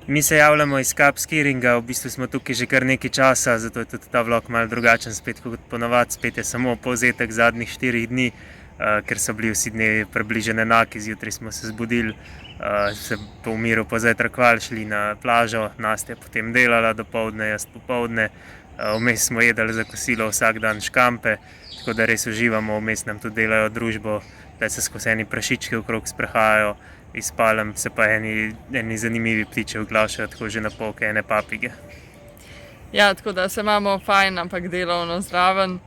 Mi se javljamo iz Kapskiringa, v bistvu smo tukaj že kar nekaj časa, zato je tudi ta vlog malo drugačen spet kot ponavadi. Spet je samo povzetek zadnjih 4 dni, ker so bili vsi dnevi približno enaki. Zjutraj smo se zbudili, se po miru pozajtrkovali, šli na plažo, Nastja potem delala dopoldne, jaz popoldne. Vmes smo jedli za kosilo vsak dan škampe, tako da res uživamo, vmes nam tudi delajo družbo, da se skozi eni prašički okrog sprehajajo. Iz Palm se pa eni zanimivi ptiči oglašajo, tako že na polke, ene papige. Ja, tako da se imamo fajn, ampak delovno zraven.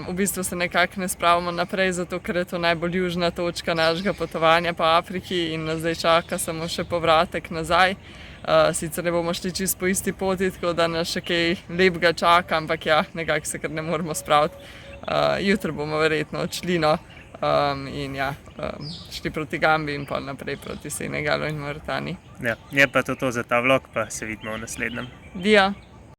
V bistvu se nekako ne spravimo naprej, zato ker je to najbolj južna točka našega potovanja po Afriki in nas zdaj čaka samo še povratek nazaj. Sicer ne bomo šli čisto po isti poti, tako da nas še kaj lepega čaka, ampak ja, nekako se kar ne moramo spraviti. Jutro bomo verjetno odšli, in ja, šli proti Gambiji in pa naprej proti Senegalu in Mauritaniji. Ja, je pa to za ta vlog, pa se vidimo v naslednjem. Dija!